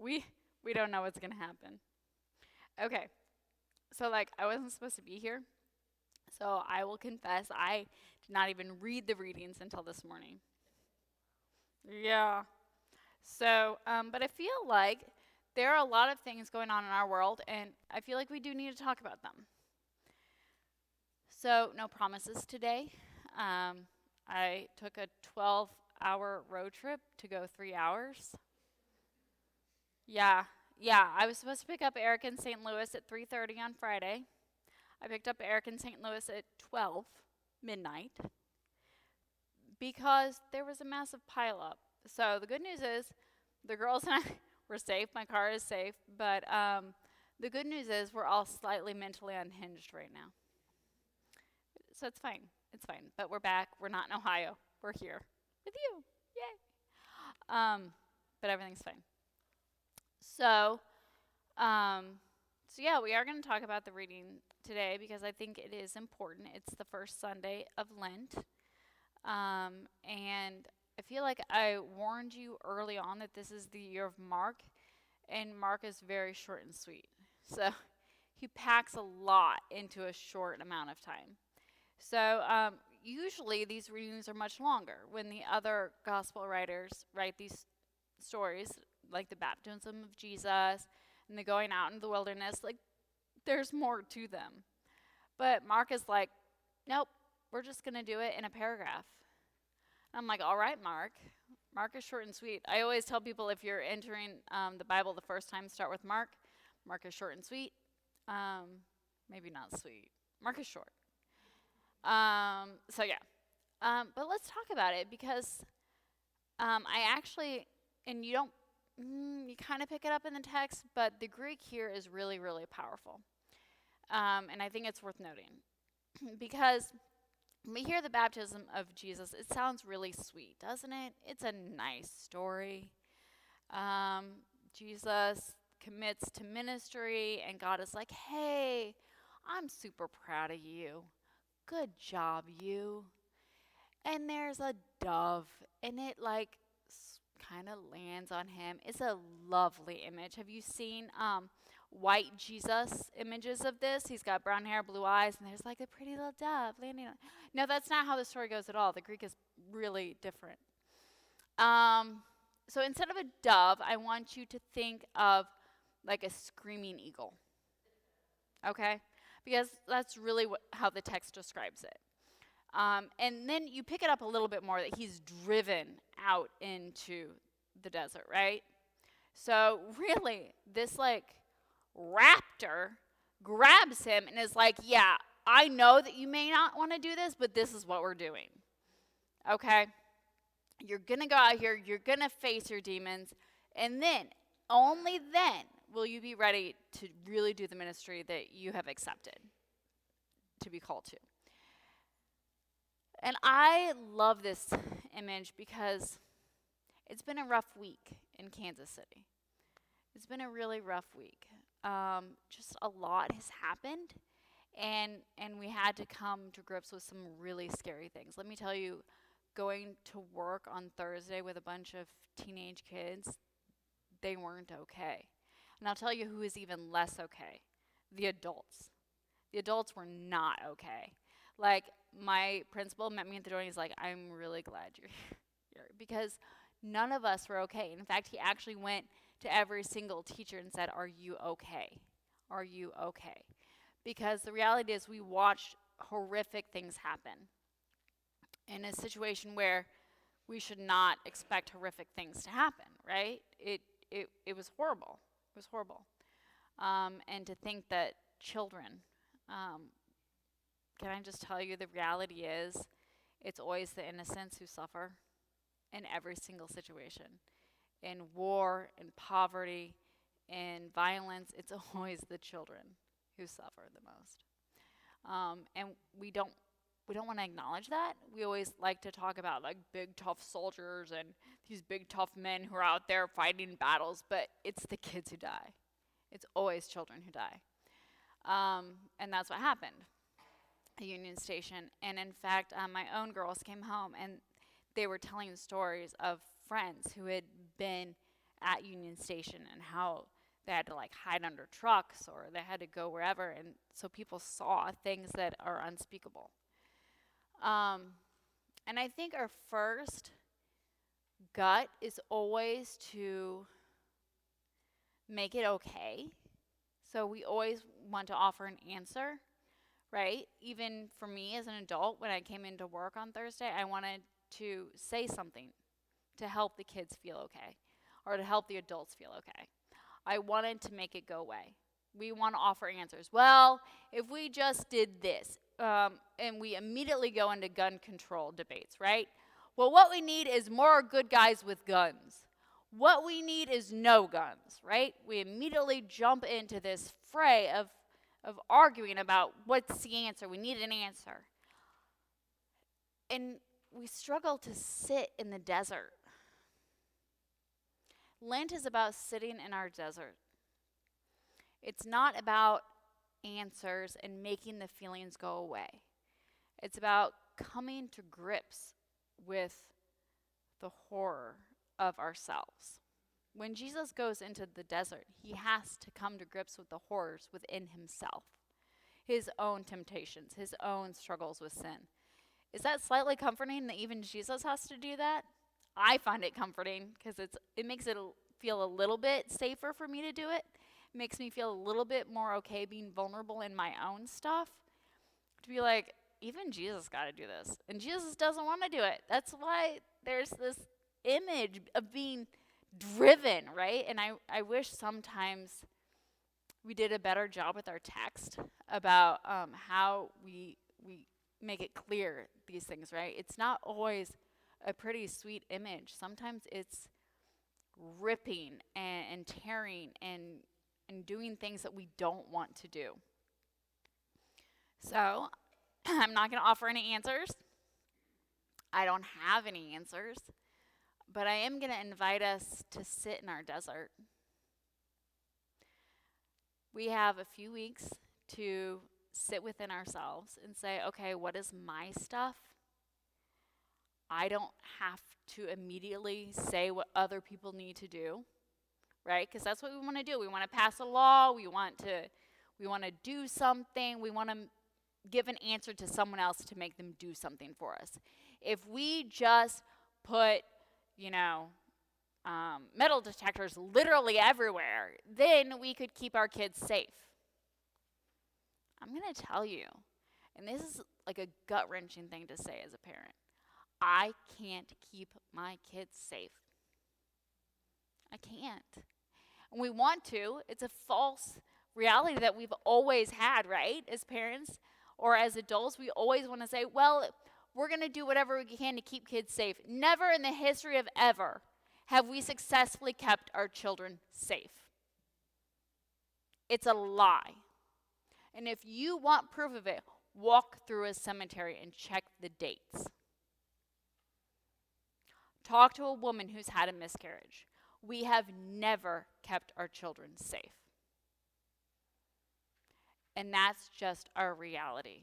we don't know what's going to happen. Okay, so I wasn't supposed to be here, so I will confess I did not even read the readings until this morning. Yeah. So, but I feel like there are a lot of things going on in our world, and I feel like we do need to talk about them. So, no promises today. I took a 12-hour road trip to go 3 hours. Yeah, yeah. I was supposed to pick up Eric in St. Louis at 3:30 on Friday. I picked up Eric in St. Louis at 12 midnight because there was a massive pileup. So the good news is the girls and I were safe. My car is safe, but the good news is we're all slightly mentally unhinged right now. So it's fine. It's fine. But we're back. We're not in Ohio. We're here with you. Yay. But everything's fine. So, yeah, we are going to talk about the reading today because I think it is important. It's the first Sunday of Lent. And I feel like I warned you early on that this is the year of Mark, and Mark is very short and sweet. So he packs a lot into a short amount of time. So usually these readings are much longer. When the other gospel writers write these stories, like the baptism of Jesus and the going out into the wilderness, there's more to them. But Mark is like, nope, we're just going to do it in a paragraph. I'm like, all right, Mark. Mark is short and sweet. I always tell people if you're entering the Bible the first time, start with Mark. Mark is short and sweet. Maybe not sweet. Mark is short. So yeah. But let's talk about it because I actually, and you don't, you kind of pick it up in the text, but the Greek here is really, really powerful. And I think it's worth noting because when we hear the baptism of Jesus, it sounds really sweet, doesn't it? It's a nice story. Jesus commits to ministry, and God is like, hey, I'm super proud of you. Good job, you. And there's a dove, and it kind of lands on him. It's a lovely image. Have you seen white Jesus images of this? He's got brown hair, blue eyes, and there's a pretty little dove landing on. No, that's not how the story goes at all. The Greek is really different. So instead of a dove, I want you to think of a screaming eagle. Okay? Because that's really how the text describes it. And then you pick it up a little bit more that he's driven out into the desert, right? So really, this raptor grabs him and is like, yeah, I know that you may not want to do this, but this is what we're doing. Okay? You're going to go out here, you're going to face your demons, and then, only then, will you be ready to really do the ministry that you have accepted to be called to. And I love this image because it's been a rough week in Kansas City. It's been a really rough week. Just a lot has happened, and we had to come to grips with some really scary things. Let me tell you, going to work on Thursday with a bunch of teenage kids, they weren't okay. And I'll tell you who is even less okay. The adults. The adults were not okay. My principal met me at the door and he's like, I'm really glad you're here. Because none of us were okay. In fact, he actually went to every single teacher and said, are you okay? Are you okay? Because the reality is we watched horrific things happen in a situation where we should not expect horrific things to happen, right? It was horrible. It was horrible. And to think that children, can I just tell you the reality is it's always the innocents who suffer in every single situation. In war, in poverty, in violence, it's always the children who suffer the most. And we don't want to acknowledge that. We always like to talk about big tough soldiers and these big tough men who are out there fighting battles, but it's the kids who die. It's always children who die. And that's what happened at Union Station. And in fact, my own girls came home and they were telling stories of friends who had been at Union Station and how they had to like hide under trucks or they had to go wherever, and so people saw things that are unspeakable. And I think our first gut is always to make it okay. So we always want to offer an answer, right? Even for me as an adult, when I came into work on Thursday, I wanted to say something to help the kids feel okay or to help the adults feel okay. I wanted to make it go away. We want to offer answers. Well, if we just did this, and we immediately go into gun control debates, right? Well, what we need is more good guys with guns. What we need is no guns, right? We immediately jump into this fray of arguing about what's the answer. We need an answer. And we struggle to sit in the desert. Lent is about sitting in our desert. It's not about answers and making the feelings go away. It's about coming to grips with the horror of ourselves. When Jesus goes into the desert, he has to come to grips with the horrors within himself, his own temptations, his own struggles with sin. Is that slightly comforting that even Jesus has to do that? I find it comforting because it makes it feel a little bit safer for me to do it. It makes me feel a little bit more okay being vulnerable in my own stuff. To be like, even Jesus got to do this. And Jesus doesn't want to do it. That's why there's this image of being driven, right? And I wish sometimes we did a better job with our text about how we make it clear these things, right? It's not always a pretty sweet image. Sometimes it's ripping and tearing and doing things that we don't want to do. So I'm not going to offer any answers. I don't have any answers. But I am going to invite us to sit in our desert. We have a few weeks to sit within ourselves and say, okay, what is my stuff? I don't have to immediately say what other people need to do, right? Because that's what we want to do. We want to pass a law. We want to do something. We want to give an answer to someone else to make them do something for us. If we just put metal detectors literally everywhere, then we could keep our kids safe. I'm going to tell you, and this is like a gut-wrenching thing to say as a parent, I can't keep my kids safe. I can't. And we want to. It's a false reality that we've always had, right? As parents or as adults, we always want to say, well, we're going to do whatever we can to keep kids safe. Never in the history of ever have we successfully kept our children safe. It's a lie. And if you want proof of it, walk through a cemetery and check the dates. Talk to a woman who's had a miscarriage. We have never kept our children safe. And that's just our reality.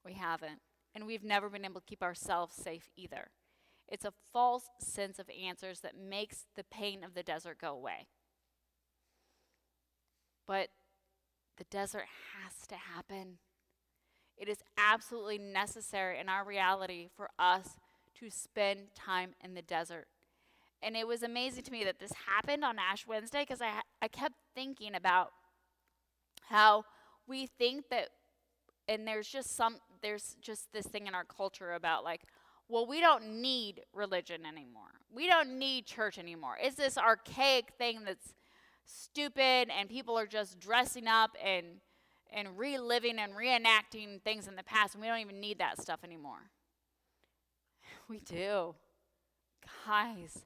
We haven't. And we've never been able to keep ourselves safe either. It's a false sense of answers that makes the pain of the desert go away. But the desert has to happen. It is absolutely necessary in our reality for us to spend time in the desert. And it was amazing to me that this happened on Ash Wednesday because I kept thinking about how we think that, and there's just this thing in our culture about like, well, we don't need religion anymore. We don't need church anymore. It's this archaic thing that's stupid and people are just dressing up and reliving and reenacting things in the past and we don't even need that stuff anymore. We do. Guys,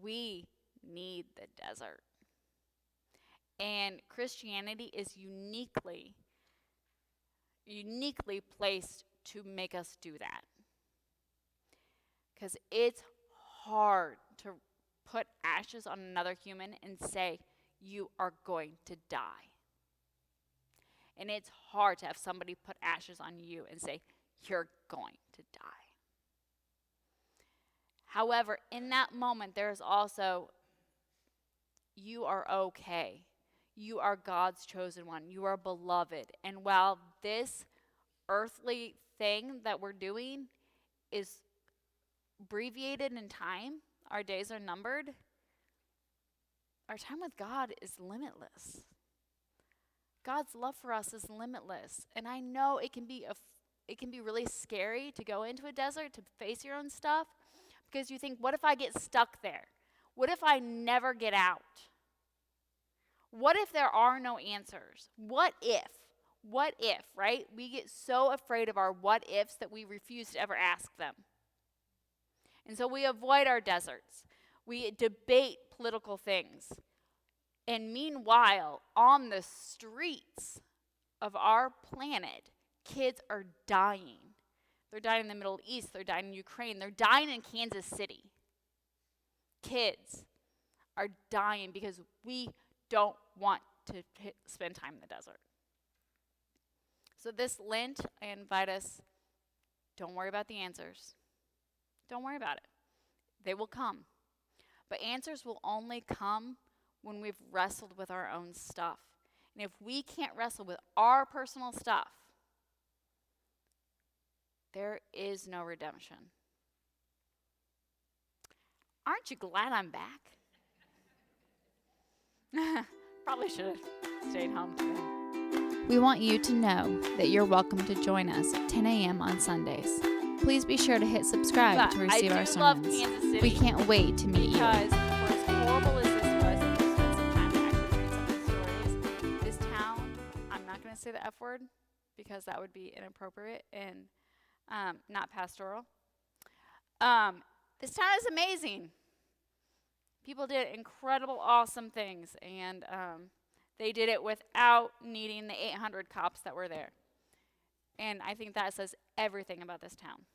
we need the desert. And Christianity is uniquely placed to make us do that. Because it's hard to put ashes on another human and say, you are going to die. And it's hard to have somebody put ashes on you and say, you're going to die. However, in that moment, there is also you are okay. You are God's chosen one. You are beloved. And while this earthly thing that we're doing is abbreviated in time, our days are numbered, our time with God is limitless. God's love for us is limitless. And I know it can be really scary to go into a desert, to face your own stuff, because you think, what if I get stuck there? What if I never get out? What if there are no answers? What if? What if, right? We get so afraid of our what ifs that we refuse to ever ask them. And so we avoid our deserts. We debate political things. And meanwhile, on the streets of our planet, kids are dying. They're dying in the Middle East. They're dying in Ukraine. They're dying in Kansas City. Kids are dying because we don't want to spend time in the desert. So this Lent, I invite us, don't worry about the answers. Don't worry about it. They will come. But answers will only come when we've wrestled with our own stuff. And if we can't wrestle with our personal stuff, there is no redemption. Aren't you glad I'm back? Probably should have stayed home today. We want you to know that you're welcome to join us at 10 a.m. on Sundays. Please be sure to hit subscribe to receive our sermons. We can't wait to meet you. Because for as horrible as this was, and we spent some time to actually read some of the stories, this town, I'm not going to say the F word because that would be inappropriate and not pastoral. This town is amazing. People did incredible, awesome things, and they did it without needing the 800 cops that were there. And I think that says everything about this town.